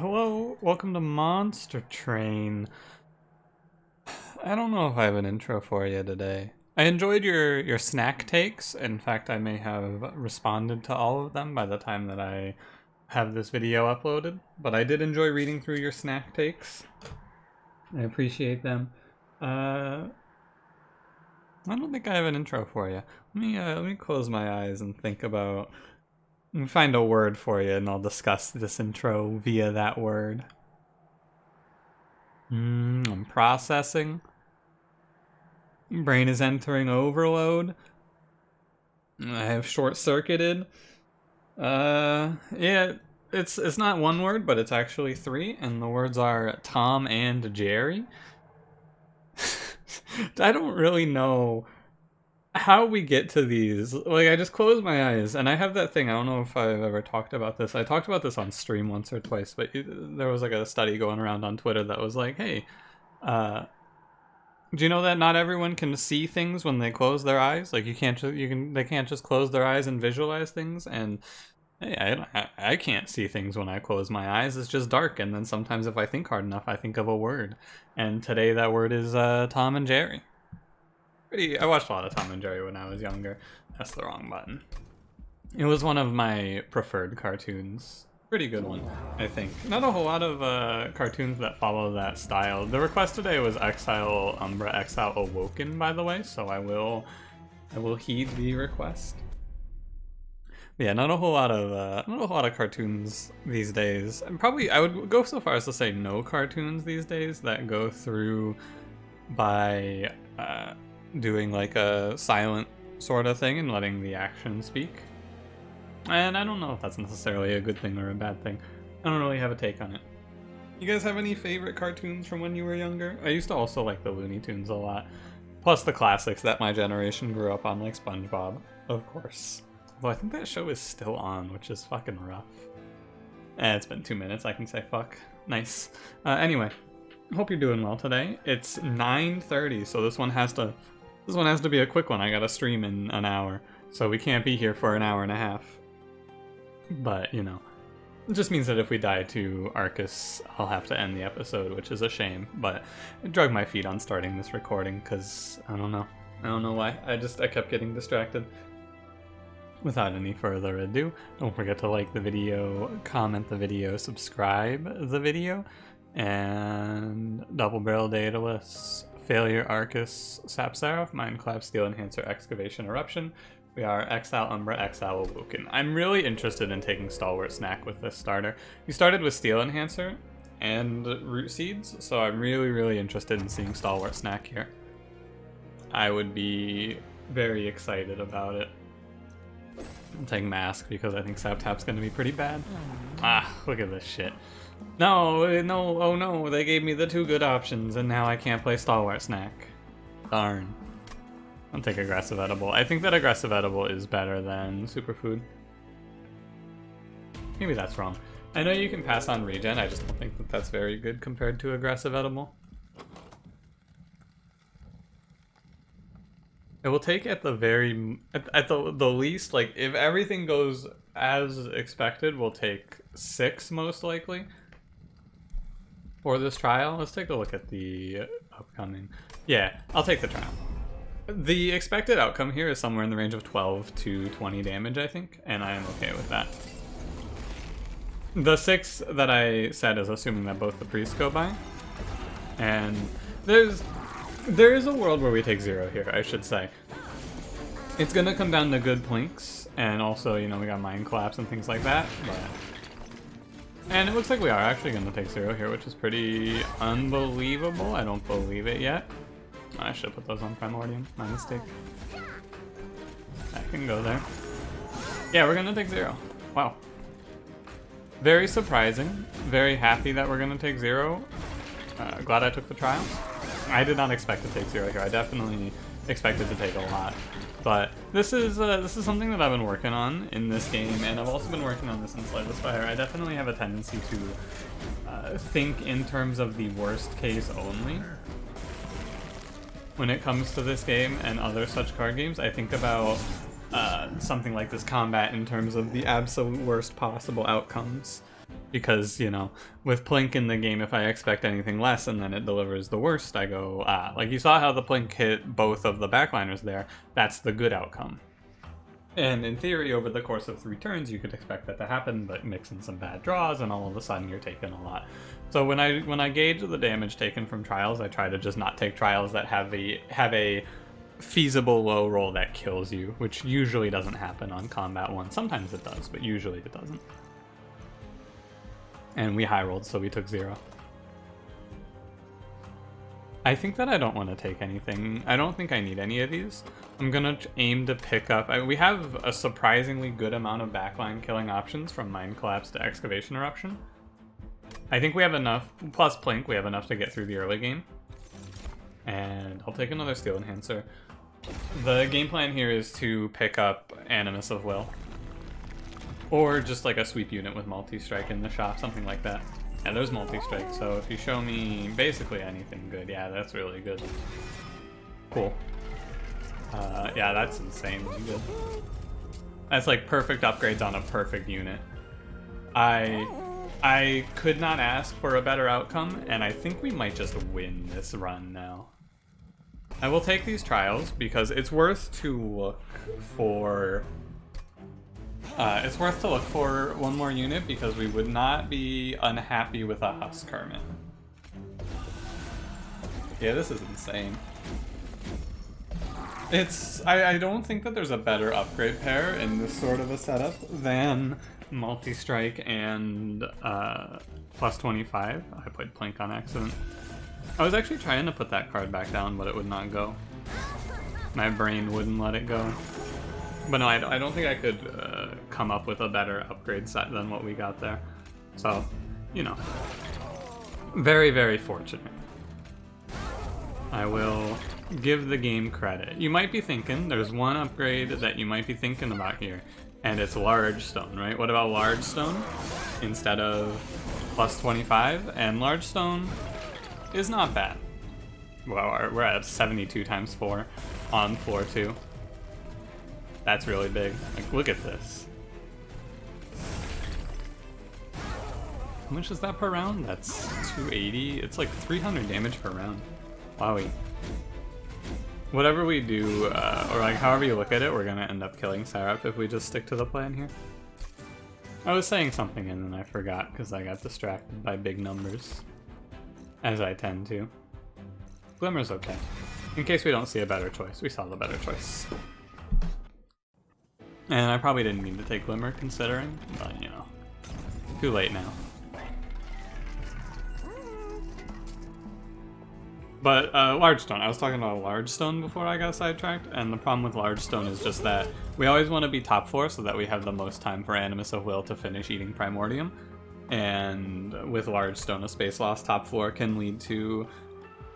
Hello, welcome to Monster Train. I don't know if I have an intro for you today. I enjoyed your snack takes. In fact, I may have responded to all of them by the time that I have this video uploaded. But I did enjoy reading through your snack takes. I appreciate them. I don't think I have an intro for you. Let me close my eyes and think about. Let me find a word for you, and I'll discuss this intro via that word. I'm processing. Brain is entering overload. I have short-circuited. Yeah, it's not one word, but it's actually three, and the words are Tom and Jerry. I don't really know how we get to these. Like, I just close my eyes, and I have that thing. I don't know if I've ever talked about this. I talked about this on stream once or twice, but there was like a study going around on Twitter that was like, hey, do you know that not everyone can see things when they close their eyes? Like, they can't just close their eyes and visualize things. And hey, I can't see things when I close my eyes. It's just dark. And then sometimes if I think hard enough, I think of a word. And today that word is Tom and Jerry. I watched a lot of Tom and Jerry when I was younger. That's the wrong button. It was one of my preferred cartoons. Pretty good one, I think. Not a whole lot of cartoons that follow that style. The request today was Exile Umbra, Exile Awoken, by the way, so I will heed the request. But yeah, not a whole lot of cartoons these days. And probably I would go so far as to say no cartoons these days that go through by doing like a silent sort of thing and letting the action speak. And I don't know if that's necessarily a good thing or a bad thing. I don't really have a take on it. You guys have any favorite cartoons from when you were younger? I used to also like the Looney Tunes a lot. Plus the classics that my generation grew up on, like SpongeBob, of course. Although I think that show is still on, which is fucking rough. It's been 2 minutes, I can say fuck. Nice. Anyway, hope you're doing well today. It's 9:30, so this one has to be a quick one. I gotta stream in an hour, so we can't be here for an hour and a half. But, you know, it just means that if we die to Arcus, I'll have to end the episode, which is a shame. But I drug my feet on starting this recording because, I don't know why. I kept getting distracted. Without any further ado, don't forget to like the video, comment the video, subscribe the video, and Double Barrel Daedalus, Failure Arcus, Sap Seraph, Mindclap, Steel Enhancer, Excavation, Eruption. We are Exile Umbra, Exile Awoken. I'm really interested in taking Stalwart Snack with this starter. We started with Steel Enhancer and Root Seeds, so I'm really interested in seeing Stalwart Snack here. I would be very excited about it. I'm taking Mask because I think Sap Tap's going to be pretty bad. Ah, look at this shit. No, oh no, they gave me the two good options and now I can't play Stalwart Snack. Darn. I'll take Aggressive Edible. I think that Aggressive Edible is better than Superfood. Maybe that's wrong. I know you can pass on regen, I just don't think that that's very good compared to Aggressive Edible. It will take at the least, like, if everything goes as expected, we'll take 6 most likely for this trial. Let's take a look at the upcoming. Yeah, I'll take the trial. The expected outcome here is somewhere in the range of 12 to 20 damage, I think, and I am okay with that. The 6 that I said is assuming that both the priests go by, and there is a world where we take 0 here, I should say. It's gonna come down to good plinks, and also, you know, we got Mind Collapse and things like that, and it looks like we are actually gonna take 0 here, which is pretty unbelievable. I don't believe it yet. I should put those on Primordium, my mistake. I can go there. Yeah, we're gonna take 0. Wow. Very surprising. Very happy that we're gonna take 0. Glad I took the trial. I did not expect to take 0 here. I definitely expected to take a lot. But this is something that I've been working on in this game, and I've also been working on this in Slay the Spire. I definitely have a tendency to think in terms of the worst case only. When it comes to this game and other such card games, I think about something like this combat in terms of the absolute worst possible outcomes. Because, you know, with Plink in the game, if I expect anything less and then it delivers the worst, I go, ah. Like, you saw how the Plink hit both of the backliners there. That's the good outcome. And in theory, over the course of 3 turns, you could expect that to happen, but mix in some bad draws, and all of a sudden you're taking a lot. So when I gauge the damage taken from trials, I try to just not take trials that have a feasible low roll that kills you, which usually doesn't happen on Combat 1. Sometimes it does, but usually it doesn't. And we high rolled, so we took 0. I think that I don't want to take anything. I don't think I need any of these. I'm going to aim to pick up... we have a surprisingly good amount of backline killing options from Mind Collapse to Excavation Eruption. I think we have enough, plus Plink, we have enough to get through the early game. And I'll take another Steel Enhancer. The game plan here is to pick up Animus of Will. Or just like a sweep unit with multi-strike in the shop, something like that. Yeah, there's multi-strike, so if you show me basically anything good, yeah, that's really good. Cool. Yeah, that's insanely good. That's like perfect upgrades on a perfect unit. I could not ask for a better outcome, and I think we might just win this run now. I will take these trials because it's worth to look for... it's worth to look for one more unit because we would not be unhappy with a Husk Hermit. Yeah, this is insane. I don't think that there's a better upgrade pair in this sort of a setup than multi-strike and plus 25. I played Plink on accident. I was actually trying to put that card back down, but it would not go. My brain wouldn't let it go. But no, I don't think I could come up with a better upgrade set than what we got there. So, you know, very, very fortunate. I will give the game credit. You might be thinking, there's one upgrade that you might be thinking about here, and it's Large Stone, right? What about Large Stone instead of plus 25? And Large Stone is not bad. Well, we're at 72 times 4 on floor 2. That's really big. Like, look at this. How much is that per round? That's 280. It's like 300 damage per round. Wowie. Whatever we do, or like however you look at it, we're gonna end up killing Sarap if we just stick to the plan here. I was saying something and then I forgot because I got distracted by big numbers. As I tend to. Glimmer's okay. In case we don't see a better choice. We saw the better choice. And I probably didn't need to take Glimmer considering, but you know, too late now. But Large Stone, I was talking about Large Stone before I got sidetracked, and the problem with Large Stone is just that we always want to be top 4 so that we have the most time for Animus of Will to finish eating Primordium. And with Large Stone, a space loss top 4 can lead to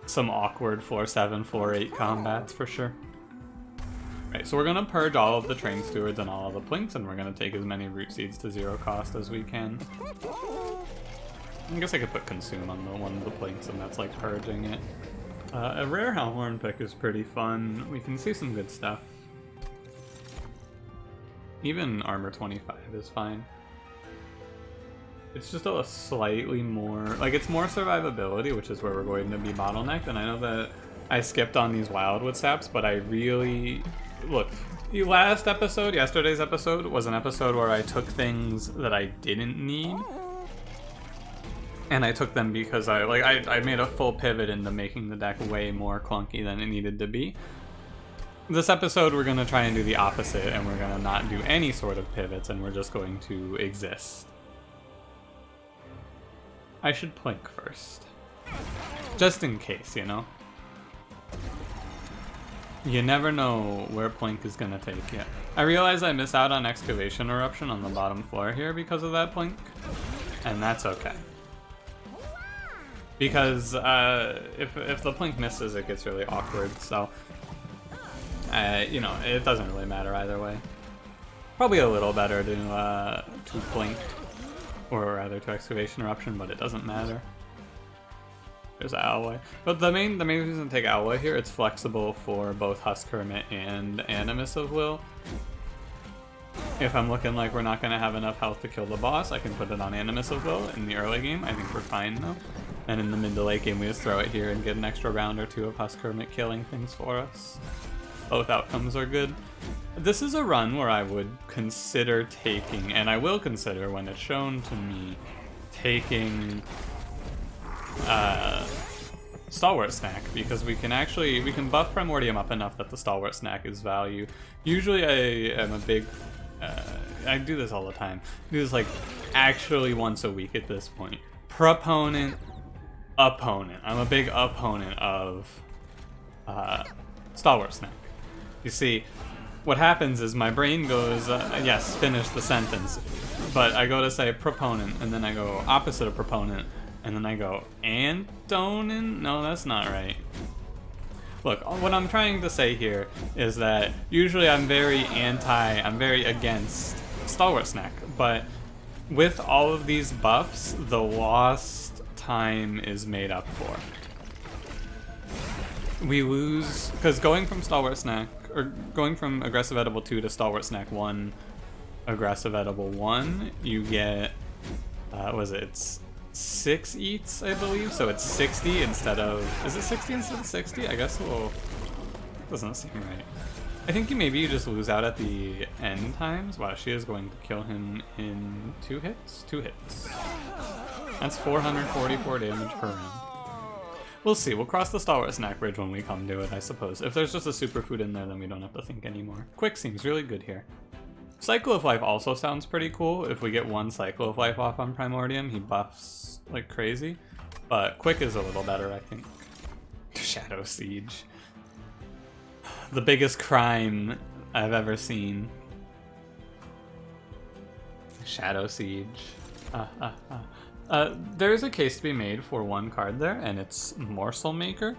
some awkward floor 7, floor 8 combats for sure. Right, so we're going to purge all of the Train Stewards and all of the Plinks, and we're going to take as many Root Seeds to 0 cost as we can. I guess I could put Consume on one of the Plinks, and that's like purging it. A rare Hellhorn pick is pretty fun. We can see some good stuff. Even Armor 25 is fine. It's just a slightly more... like, it's more survivability, which is where we're going to be bottlenecked, and I know that I skipped on these Wildwood Saps, but I really... Look, the last episode, yesterday's episode, was an episode where I took things that I didn't need, and I took them because I made a full pivot into making the deck way more clunky than it needed to be. This episode, we're going to try and do the opposite, and we're going to not do any sort of pivots, and we're just going to exist. I should Plink first. Just in case, you know? You never know where Plink is going to take you. I realize I miss out on Excavation Eruption on the bottom floor here because of that Plink, and that's okay. Because if the Plink misses, it gets really awkward, so you know, it doesn't really matter either way. Probably a little better to Plink, or rather to Excavation Eruption, but it doesn't matter. There's Alloy. But the main reason to take Alloy here, it's flexible for both Husk Hermit and Animus of Will. If I'm looking like we're not going to have enough health to kill the boss, I can put it on Animus of Will in the early game. I think we're fine though. And in the mid to late game, we just throw it here and get an extra round or two of Husk Hermit killing things for us. Both outcomes are good. This is a run where I would consider taking, and I will consider when it's shown to me, taking Stalwart Snack, because we can buff Primordium up enough that the Stalwart Snack is value. Usually I am a big, I do this all the time. I do this like actually once a week at this point. Proponent, opponent. I'm a big opponent of Stalwart Snack. You see, what happens is my brain goes, yes, finish the sentence, but I go to say proponent, and then I go opposite of proponent, and then I go antonin? No, that's not right. Look, what I'm trying to say here is that usually I'm very against Stalwart Snack, but with all of these buffs, the lost time is made up for. We lose, because going from Stalwart Snack, or going from Aggressive Edible 2 to Stalwart Snack 1, Aggressive Edible 1, you get, it's 6 eats, I believe, so it's 60 instead of, is it 60 instead of 60? I guess we'll, doesn't seem right. I think maybe you just lose out at the end times. Wow, she is going to kill him in 2 hits? 2 hits. That's 444 damage per round. We'll see. We'll cross the Stalwart Snack bridge when we come to it, I suppose. If there's just a superfood in there, then we don't have to think anymore. Quick seems really good here. Cycle of Life also sounds pretty cool. If we get 1 Cycle of Life off on Primordium, he buffs like crazy. But Quick is a little better, I think. Shadow Siege. The biggest crime I've ever seen. Shadow Siege. There is a case to be made for 1 card there, and it's Morsel Maker.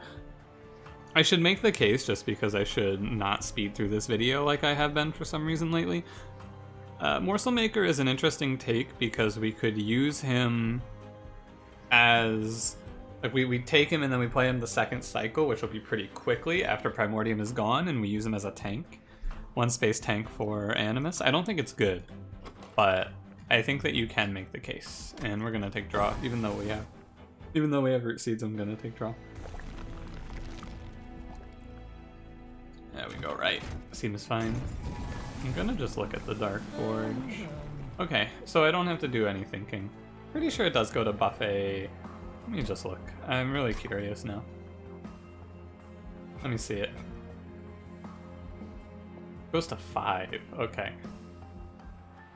I should make the case just because I should not speed through this video like I have been for some reason lately. Morsel Maker is an interesting take because we could use him as... like we take him and then we play him the second cycle, which will be pretty quickly after Primordium is gone, and we use him as a tank. 1 space tank for Animus. I don't think it's good, but I think that you can make the case, and we're gonna take draw, even though we have Root Seeds. I'm gonna take draw. There we go. Right, seems fine. I'm gonna just look at the Dark Forge. Okay, so I don't have to do any thinking. Pretty sure it does go to buffet. Let me just look. I'm really curious now. Let me see it. Goes to 5. Okay.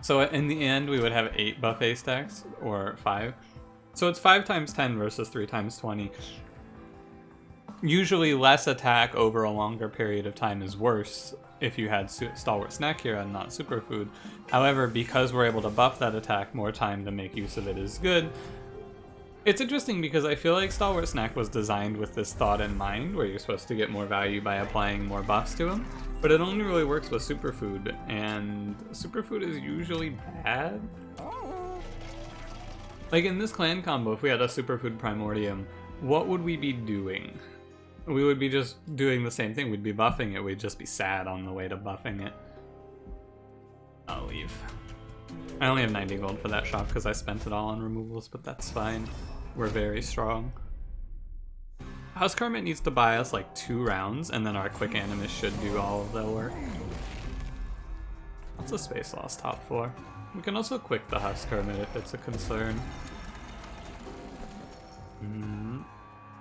So in the end, we would have 8 buffet stacks, or 5. So it's 5 times 10 versus 3 times 20. Usually less attack over a longer period of time is worse if you had Stalwart Snack here and not Superfood. However, because we're able to buff that attack, more time to make use of it is good. It's interesting because I feel like Stalwart Snack was designed with this thought in mind, where you're supposed to get more value by applying more buffs to him, but it only really works with Superfood, and Superfood is usually bad. Like in this clan combo, if we had a Superfood Primordium, what would we be doing? We would be just doing the same thing. We'd be buffing it. We'd just be sad on the way to buffing it. I'll leave. I only have 90 gold for that shop because I spent it all on removals, but that's fine. We're very strong. Husk Hermit needs to buy us like 2 rounds, and then our Quick Animus should do all of the work. What's a Space Lost top 4? We can also quick the Husk Hermit if it's a concern.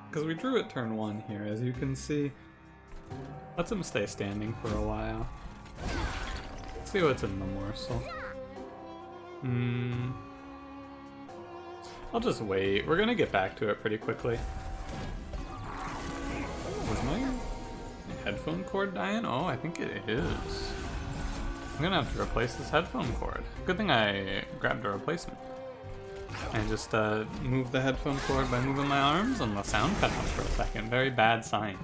Because we drew it turn 1 here, as you can see. Let's him stay standing for a while. Let's see what's in the morsel. I'll just wait. We're gonna get back to it pretty quickly. Was my headphone cord dying? Oh, I think it is. I'm gonna have to replace this headphone cord. Good thing I grabbed a replacement. I just moved the headphone cord by moving my arms, and the sound cut out for a second. Very bad sign.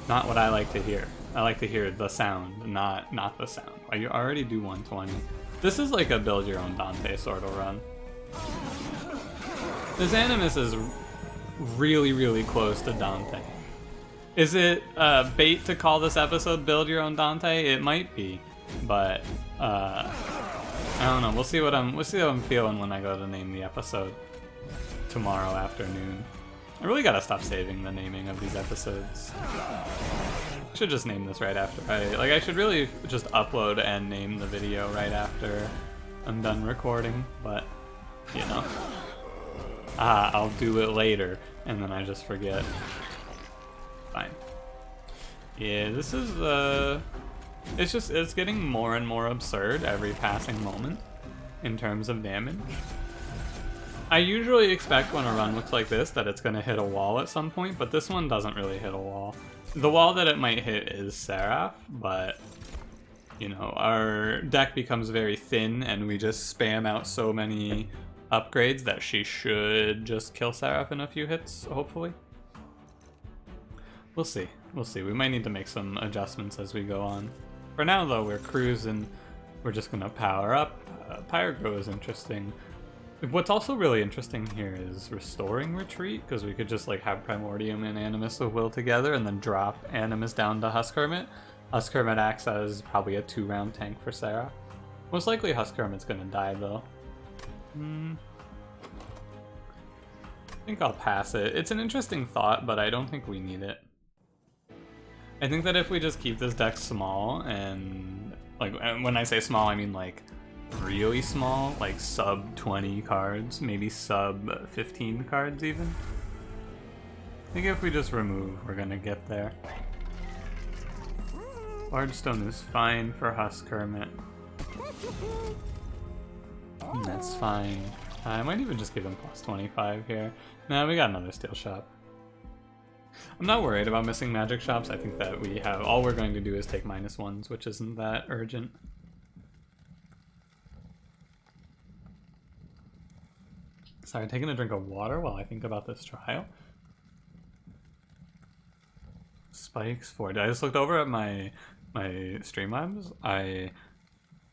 Not what I like to hear. I like to hear the sound, not the sound. You already do 120. This is like a build your own Dante sort of run. This Animus is really, really close to Dante. Is it bait to call this episode build your own Dante? It might be, but I don't know. We'll see how I'm feeling when I go to name the episode tomorrow afternoon. I really gotta stop saving the naming of these episodes. I should just name this right after I should really just upload and name the video right after I'm done recording, but you know. I'll do it later and then I just forget. Fine. Yeah, this is it's getting more and more absurd every passing moment in terms of damage. I usually expect when a run looks like this that it's going to hit a wall at some point, but this one doesn't really hit a wall. The wall that it might hit is Seraph, but, you know, our deck becomes very thin and we just spam out so many upgrades that she should just kill Seraph in a few hits, hopefully. We'll see. We'll see. We might need to make some adjustments as we go on. For now, though, we're cruising. We're just going to power up. Pyrogrow is interesting. What's also really interesting here is Restoring Retreat, because we could just like have Primordium and Animus of Will together and then drop Animus down to Husk Hermit. Husk Hermit acts as probably a 2-round tank for Seraph. Most likely Husk Hermit's gonna die though. I think I'll pass it. It's an interesting thought, but I don't think we need it. I think that if we just keep this deck small and like, when I say small, I mean like really small, like sub 20 cards, maybe sub 15 cards even. I think if we just remove, we're gonna get there. Large Stone is fine for Husk Hermit. That's fine. I might even just give him plus 25 here. Nah, we got another Steel Shop. I'm not worried about missing magic shops. I think that we have, all we're going to do is take -1s, which isn't that urgent. Sorry, taking a drink of water while I think about this trial. Spikes 4. I just looked over at my Streamlabs. I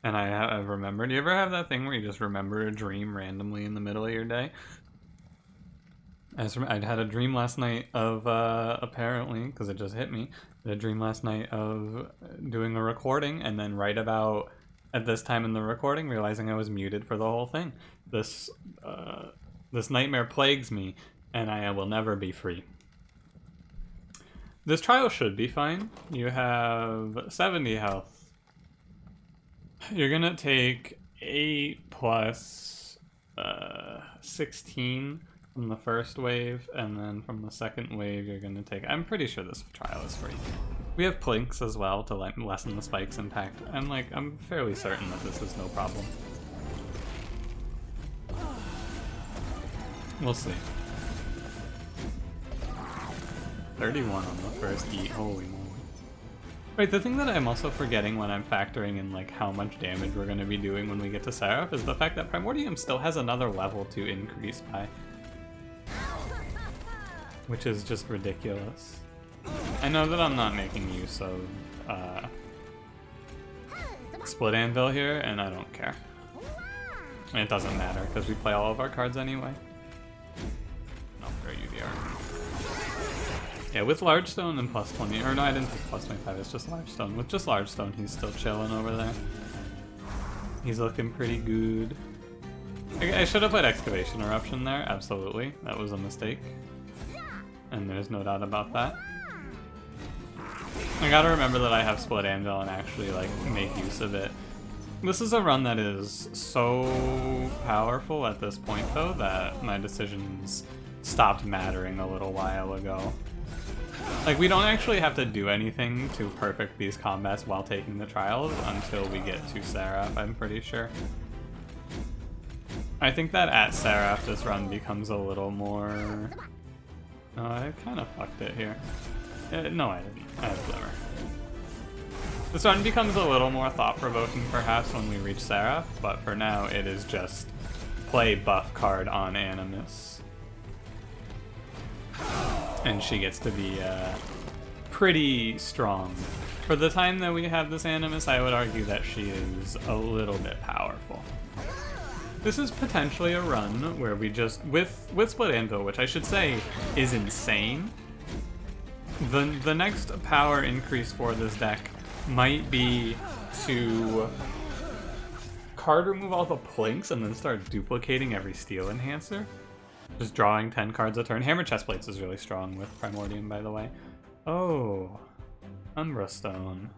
remembered. Do you ever have that thing where you just remember a dream randomly in the middle of your day? I had a dream last night of, apparently, because it just hit me, I had a dream last night of doing a recording, and then right about at this time in the recording, realizing I was muted for the whole thing. This nightmare plagues me, and I will never be free. This trial should be fine. You have 70 health. You're gonna take 8 plus 16 from the first wave, and then from the second wave you're gonna take... I'm pretty sure this trial is free. We have Plinks as well to lessen the spike's impact, and I'm fairly certain that this is no problem. We'll see. 31 on the first eat, holy moly. Right, the thing that I'm also forgetting when I'm factoring in how much damage we're going to be doing when we get to Seraph is the fact that Primordium still has another level to increase by. Which is just ridiculous. I know that I'm not making use of Split Anvil here, and I don't care. It doesn't matter, because we play all of our cards anyway. I'll throw you the art. Yeah, with Large Stone and plus 20, or no, I didn't take plus 25, it's just Large Stone. With just Large Stone, he's still chilling over there. He's looking pretty good. I should have put Excavation Eruption there, absolutely. That was a mistake. And there's no doubt about that. I gotta remember that I have Split Anvil and actually, make use of it. This is a run that is so powerful at this point, though, that my decisions stopped mattering a little while ago. We don't actually have to do anything to perfect these combats while taking the trials until we get to Seraph, I'm pretty sure. I think that at Seraph this run becomes a little more... No, I kind of fucked it here. No, I didn't. Whatever. This run becomes a little more thought-provoking perhaps when we reach Seraph, but for now it is just play buff card on Animus. And she gets to be pretty strong. For the time that we have this Animus, I would argue that she is a little bit powerful. This is potentially a run where we just, with Split Anvil, which I should say is insane, the next power increase for this deck might be to card remove all the plinks and then start duplicating every steel enhancer. Just drawing 10 cards a turn. Hammer Chestplates is really strong with Primordium, by the way. Oh, Umbra Stone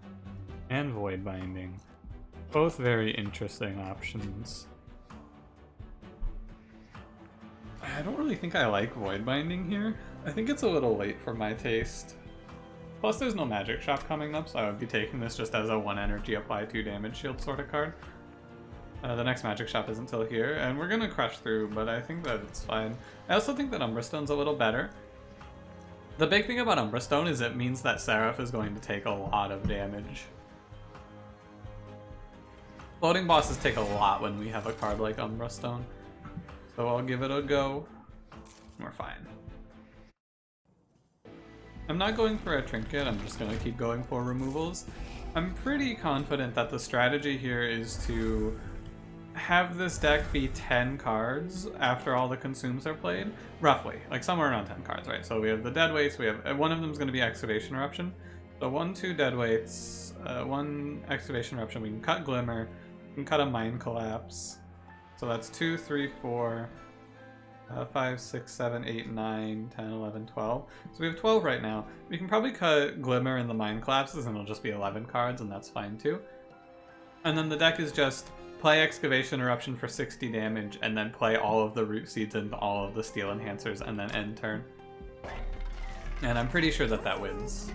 and Void Binding. Both very interesting options. I don't really think I like Void Binding here. I think it's a little late for my taste. Plus there's no Magic Shop coming up, so I would be taking this just as a 1 energy apply 2 damage shield sort of card. The next Magic Shop isn't until here, and we're gonna crush through, but I think that it's fine. I also think that Umbra Stone's a little better. The big thing about Umbra Stone is it means that Seraph is going to take a lot of damage. Floating bosses take a lot when we have a card like Umbra Stone. So I'll give it a go. We're fine. I'm not going for a trinket, I'm just going to keep going for removals. I'm pretty confident that the strategy here is to have this deck be 10 cards after all the consumes are played. Roughly, like somewhere around 10 cards, right? So we have the deadweights, we have one of them is going to be Excavation Eruption. So 1, 2 deadweights, 1 Excavation Eruption, we can cut Glimmer, we can cut a Mind Collapse. So that's 2, 3, 4, 5, 6, 7, 8, 9, 10, 11, 12. So we have 12 right now. We can probably cut Glimmer and the Mind Collapses and it'll just be 11 cards and that's fine too. And then the deck is just play Excavation Eruption for 60 damage and then play all of the Root Seeds and all of the Steel Enhancers and then end turn. And I'm pretty sure that that wins.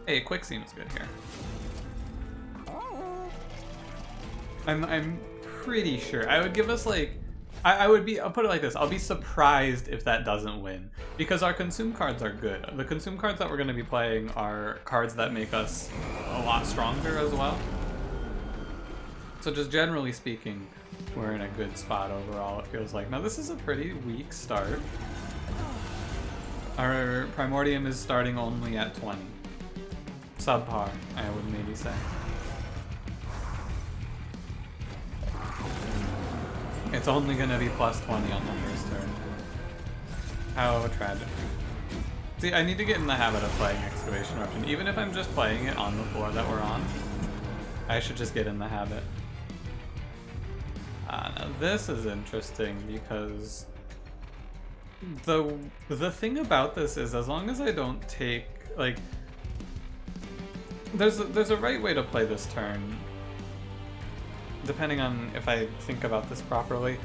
Hey, Quick seems good here. I'm pretty sure. I would give us like... I'll put it like this, I'll be surprised if that doesn't win. Because our consume cards are good. The consume cards that we're going to be playing are cards that make us a lot stronger as well. So just generally speaking, we're in a good spot overall, it feels like. Now this is a pretty weak start. Our Primordium is starting only at 20. Subpar, I would maybe say. It's only gonna be plus 20 on the first turn. How tragic. See, I need to get in the habit of playing Excavation Eruption. Even if I'm just playing it on the floor that we're on, I should just get in the habit. Now this is interesting because the thing about this is as long as I don't take, like, there's a right way to play this turn. Depending on if I think about this properly.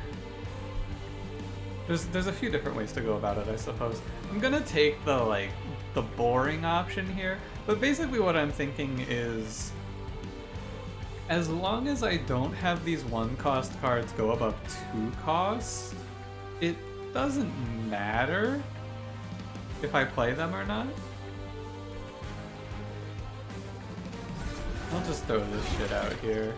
There's a few different ways to go about it, I suppose. I'm gonna take the boring option here, but basically what I'm thinking is as long as I don't have these 1-cost cards go above 2 costs, it doesn't matter if I play them or not. I'll just throw this shit out here.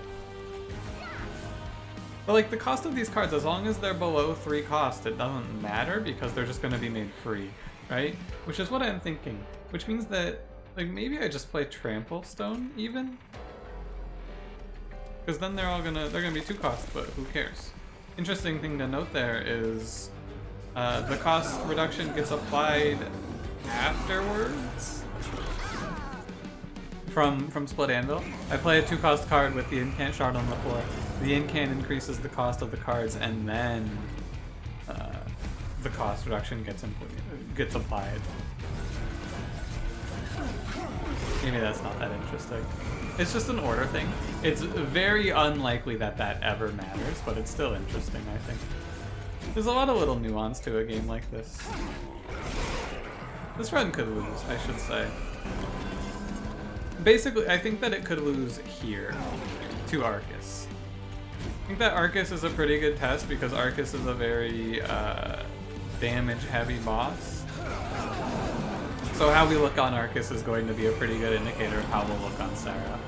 But like the cost of these cards, as long as they're below 3 cost, it doesn't matter because they're just going to be made free, right? Which is what I'm thinking. Which means that like maybe I just play Trample Stone even, because then they're gonna be 2 cost, but who cares? Interesting thing to note there is the cost reduction gets applied afterwards from Split Anvil. I play a 2-cost card with the Incant Shard on the floor. The Incant increases the cost of the cards, and then the cost reduction gets applied. Maybe that's not that interesting. It's just an order thing. It's very unlikely that that ever matters, but it's still interesting, I think. There's a lot of little nuance to a game like this. This run could lose, I should say. Basically, I think that it could lose here to Arcus. I think that Arcus is a pretty good test because Arcus is a very damage-heavy boss. So how we look on Arcus is going to be a pretty good indicator of how we'll look on Sarah.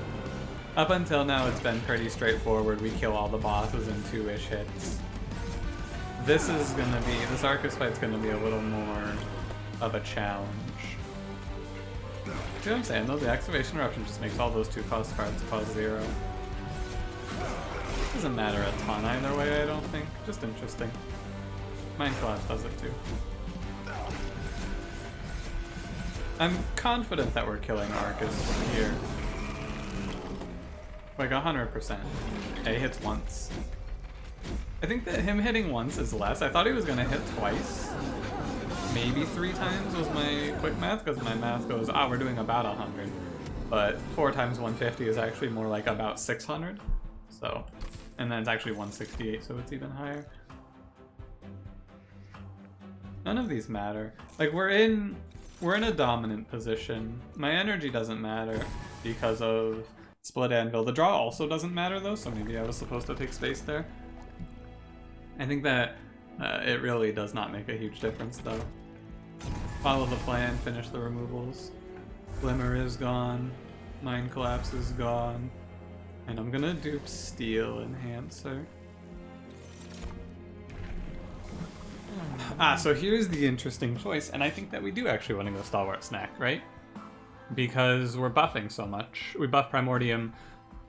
Up until now, it's been pretty straightforward. We kill all the bosses in 2-ish hits. This Arcus fight's gonna be a little more of a challenge. See what I'm saying, though? The Excavation Eruption just makes all those 2-cost cards cost 0. Doesn't matter a ton either way, I don't think. Just interesting. Mind Collapse does it too. I'm confident that we're killing Arcus here. Like 100%. It hits once. I think that him hitting once is less. I thought he was gonna hit twice. Maybe 3 times was my quick math, because my math goes, we're doing about 100. But 4 times 150 is actually more like about 600. So, and then it's actually 168, so it's even higher. None of these matter. Like, we're in a dominant position. My energy doesn't matter because of split anvil. The draw also doesn't matter though, so maybe I was supposed to take space there. I think that it really does not make a huge difference though. Follow the plan, finish the removals. Glimmer is gone. Mind Collapse is gone. And I'm gonna dupe Steel Enhancer. So here's the interesting choice, and I think that we do actually want to go Stalwart Snack, right? Because we're buffing so much. We buff Primordium,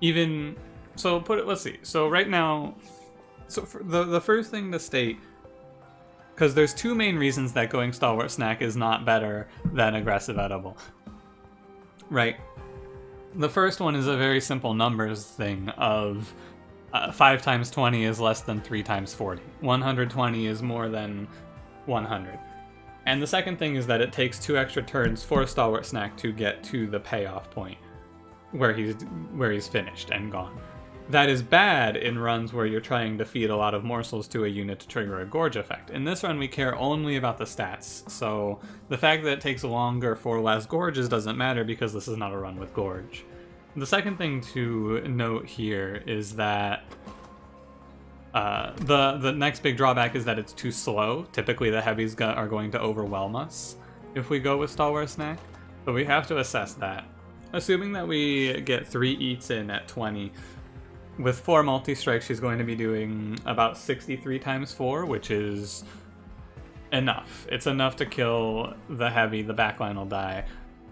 even... So let's see. So right now, for the first thing to state, because there's 2 main reasons that going Stalwart Snack is not better than Aggressive Edible. Right? The first one is a very simple numbers thing of 5 times 20 is less than 3 times 40. 120 is more than 100. And the second thing is that it takes 2 extra turns for Stalwart Snack to get to the payoff point where he's finished and gone. That is bad in runs where you're trying to feed a lot of morsels to a unit to trigger a Gorge effect. In this run, we care only about the stats, so the fact that it takes longer for less Gorges doesn't matter because this is not a run with Gorge. The second thing to note here is that the next big drawback is that it's too slow. Typically the heavies are going to overwhelm us if we go with Stalwart Snack, but we have to assess that. Assuming that we get 3 eats in at 20, with 4 multi-strikes she's going to be doing about 63 times 4, which is enough. It's enough to kill the heavy, the backline will die.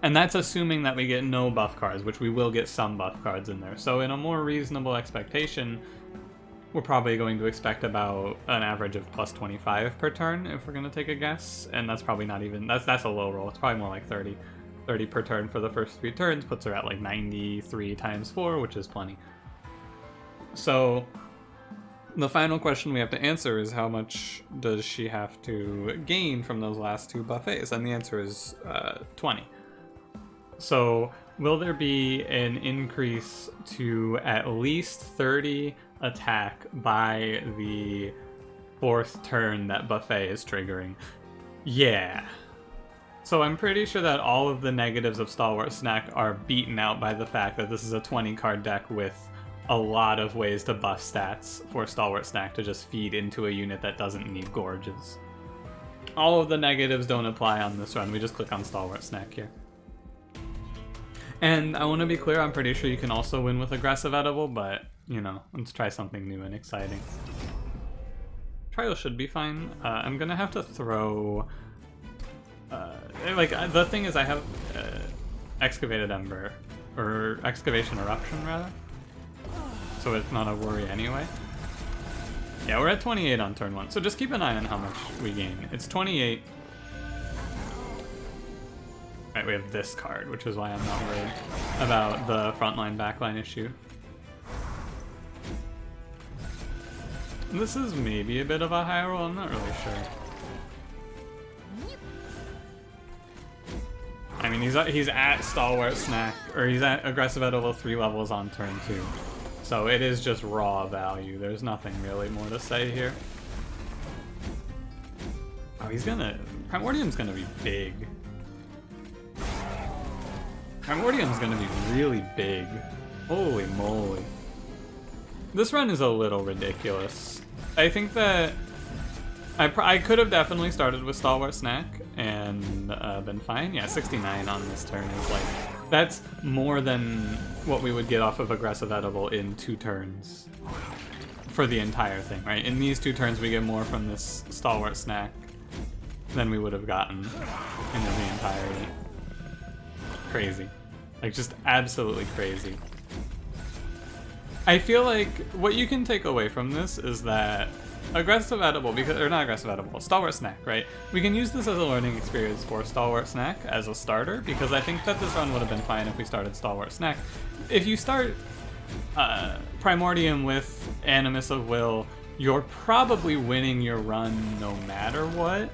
And that's assuming that we get no buff cards, which we will get some buff cards in there. So in a more reasonable expectation, we're probably going to expect about an average of plus 25 per turn if we're going to take a guess. And that's probably not even, that's a low roll. It's probably more like 30. 30 per turn for the first 3 turns puts her at like 93 times 4, which is plenty. So the final question we have to answer is how much does she have to gain from those last 2 buffets? And the answer is 20. So will there be an increase to at least 30 attack by the 4th turn that buffet is triggering? Yeah. So I'm pretty sure that all of the negatives of Stalwart Snack are beaten out by the fact that this is a 20 card deck with a lot of ways to buff stats for Stalwart Snack to just feed into a unit that doesn't need Gorges. All of the negatives don't apply on this run, we just click on Stalwart Snack here. And I want to be clear, I'm pretty sure you can also win with Aggressive Edible, but, you know, let's try something new and exciting. Trial should be fine. I'm gonna have to throw... the thing is I have Excavated Ember, or Excavation Eruption rather, so it's not a worry anyway. Yeah, we're at 28 on turn 1, so just keep an eye on how much we gain. It's 28. Right, we have this card, which is why I'm not worried about the frontline backline issue. This is maybe a bit of a high roll, I'm not really sure. I mean, he's at Stalwart Snack, or he's at Aggressive Edible 3 levels on turn 2. So it is just raw value. There's nothing really more to say here. Oh, Primordium's gonna be big. Primordium's gonna be really big. Holy moly. This run is a little ridiculous. I think that I could have definitely started with Stalwart Snack and been fine. Yeah, 69 on this turn is like, that's more than what we would get off of Aggressive Edible in 2 turns for the entire thing, right? In these 2 turns we get more from this Stalwart Snack than we would have gotten in the entirety. Crazy. Like, just absolutely crazy. I feel like what you can take away from this is that Aggressive Edible, or not Aggressive Edible, Stalwart Snack, right? We can use this as a learning experience for Stalwart Snack as a starter, because I think that this run would have been fine if we started Stalwart Snack. If you start Primordium with Animus of Will, you're probably winning your run no matter what.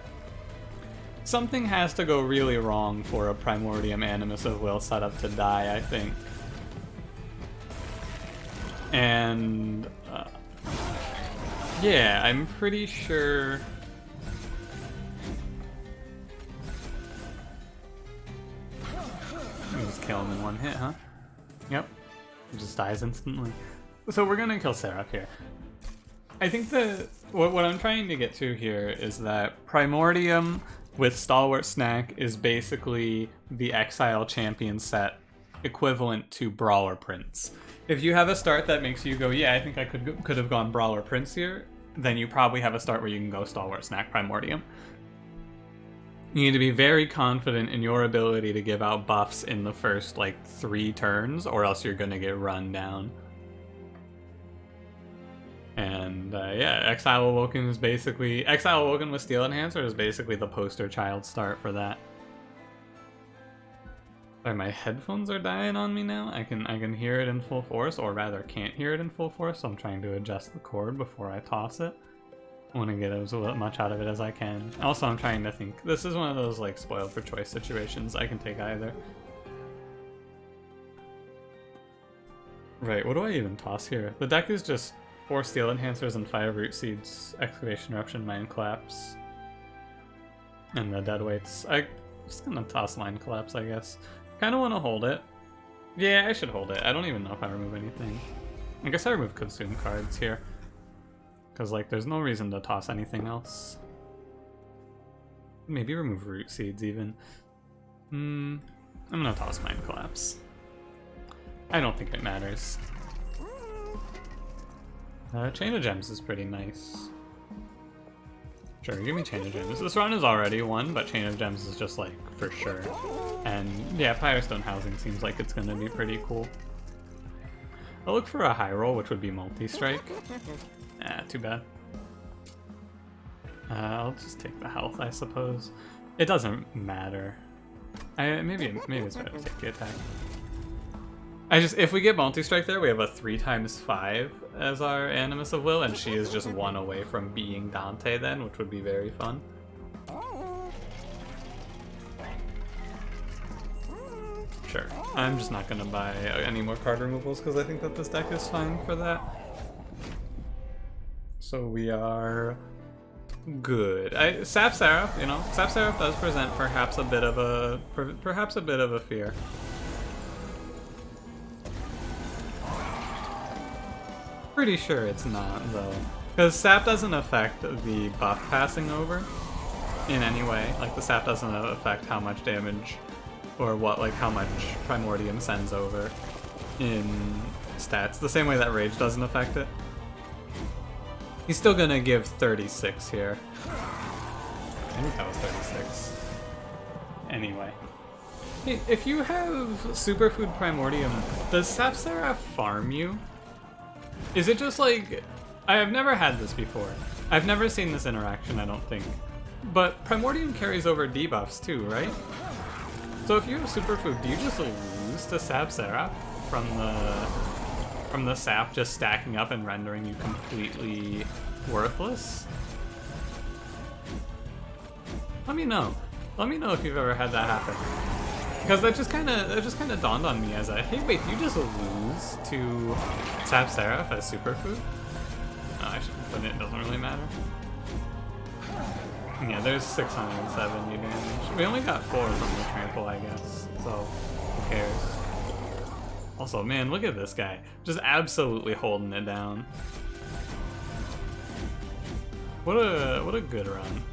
Something has to go really wrong for a Primordium Animus of Will setup to die, I think. And yeah, I'm pretty sure. Just kill him in one hit, huh? Yep. He just dies instantly. So we're gonna kill Seraph here. I think what I'm trying to get to here is that Primordium with Stalwart Snack is basically the Exile Champion set equivalent to Brawler Prince. If you have a start that makes you go, yeah, I think I could have gone Brawler Prince here, then you probably have a start where you can go Stalwart Snack Primordium. You need to be very confident in your ability to give out buffs in the first, like, 3 turns, or else you're gonna get run down. And, yeah, Exile Awoken is basically... Exile Awoken with Steel Enhancer is basically the poster child start for that. Sorry, my headphones are dying on me now. I can hear it in full force, or rather can't hear it in full force, so I'm trying to adjust the cord before I toss it. I want to get as much out of it as I can. Also, I'm trying to think. This is one of those, like, spoiled for choice situations. I can take either. Right, what do I even toss here? The deck is just 4 Steel Enhancers and 5 Root Seeds, Excavation Eruption, Mind Collapse, and the Deadweights. I'm just gonna toss Mind Collapse, I guess. Kinda wanna hold it. Yeah, I should hold it. I don't even know if I remove anything. I guess I remove Consume cards here. Because, like, there's no reason to toss anything else. Maybe remove Root Seeds, even. I'm gonna toss Mind Collapse. I don't think it matters. Chain of Gems is pretty nice. Sure, give me Chain of Gems. This run is already one, but Chain of Gems is just, like, for sure. And, yeah, Firestone Housing seems like it's gonna be pretty cool. I'll look for a high roll, which would be Multi-Strike. Ah, too bad. I'll just take the health, I suppose. It doesn't matter. Maybe it's better to take the attack. If we get Multi-Strike there, we have a 3x5 as our Animus of Will, and she is just 1 away from being Dante then, which would be very fun. Sure. I'm just not gonna buy any more card removals because I think that this deck is fine for that. So we are good. Sap Seraph, you know, Sap Seraph does present perhaps a bit of a fear. Pretty sure it's not though, because Sap doesn't affect the buff passing over in any way. Like the Sap doesn't affect how much damage or how much Primordium sends over in stats. The same way that Rage doesn't affect it. He's still gonna give 36 here. I think that was 36. Anyway. Hey, if you have Superfood Primordium, does Sap Seraph farm you? Is it just like... I have never had this before. I've never seen this interaction, I don't think. But Primordium carries over debuffs too, right? So if you have Superfood, do you just lose to Sap Seraph from the sap just stacking up and rendering you completely worthless? Let me know. Let me know if you've ever had that happen. Because that just kind of dawned on me as hey wait, you just lose to Sap Seraph as Superfood? No, I shouldn't put it. It doesn't really matter. Yeah, there's 670 damage. We only got 4 from the trample, I guess. So who cares? Also, man, look at this guy. Just absolutely holding it down. What a good run.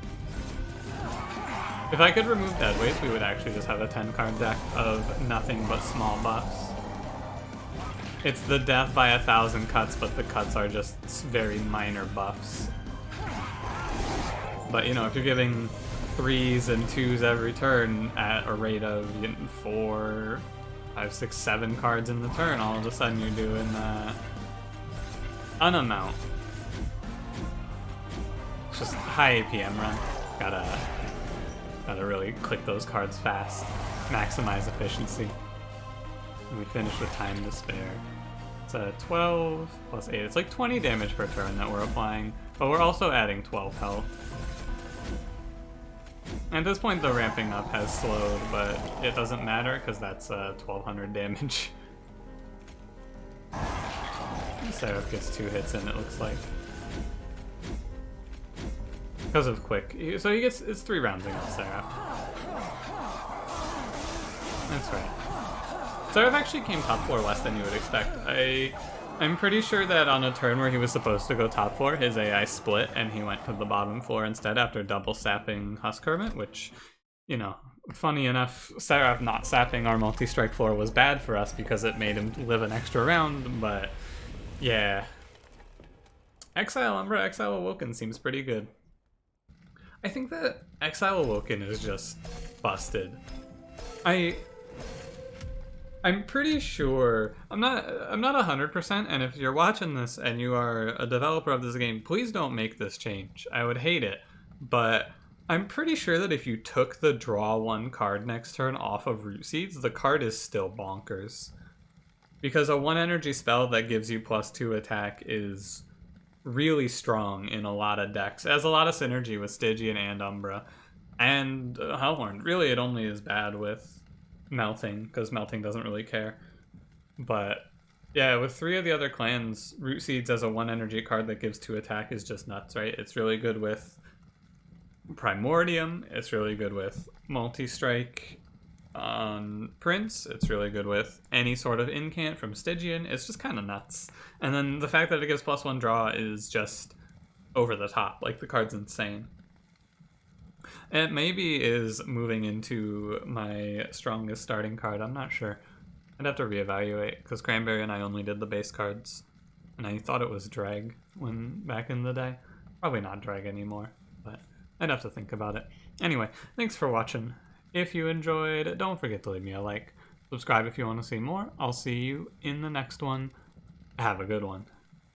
If I could remove Deadweights, we would actually just have a 10-card deck of nothing but small buffs. It's the death by 1,000 cuts, but the cuts are just very minor buffs. But, you know, if you're giving 3s and 2s every turn at a rate of 4, 5, 6, 7 cards in the turn, all of a sudden you're doing an amount. It's just high APM run. Gotta really click those cards fast. Maximize efficiency. And we finish with Time to Spare. It's a 12 plus 8. It's like 20 damage per turn that we're applying, but we're also adding 12 health. At this point, the ramping up has slowed, but it doesn't matter because that's 1200 damage. Seraph gets 2 hits in, it looks like. Because of quick. So he gets, it's 3 rounds against Seraph. That's right. Seraph actually came top 4 less than you would expect. I'm pretty sure that on a turn where he was supposed to go top 4, his AI split and he went to the bottom floor instead after double sapping Husk Hermit, which, you know, funny enough, Seraph not sapping our multi-strike floor was bad for us because it made him live an extra round, but yeah. Exile Umbra, Exile Awoken seems pretty good. I think that Exile Awoken is just busted. I'm pretty sure, I'm not 100%, and if you're watching this and you are a developer of this game, please don't make this change. I would hate it, but I'm pretty sure that if you took the draw 1 card next turn off of Root Seeds, the card is still bonkers. Because a 1 energy spell that gives you +2 attack is really strong in a lot of decks. It has a lot of synergy with Stygian and Umbra. And Hellhorn, really it only is bad with Melting, because Melting doesn't really care. But yeah, with 3 of the other clans, Root Seeds as a 1 energy card that gives 2 attack is just nuts, right? It's really good with Primordium, it's really good with Multi-Strike on Prince, it's really good with any sort of incant from Stygian. It's just kind of nuts. And then the fact that it gives +1 draw is just over the top, like the card's insane. It maybe is moving into my strongest starting card, I'm not sure. I'd have to reevaluate, because Cranberry and I only did the base cards, and I thought it was Drag when back in the day. Probably not Drag anymore, but I'd have to think about it. Anyway, thanks for watching. If you enjoyed, don't forget to leave me a like. Subscribe if you want to see more. I'll see you in the next one. Have a good one.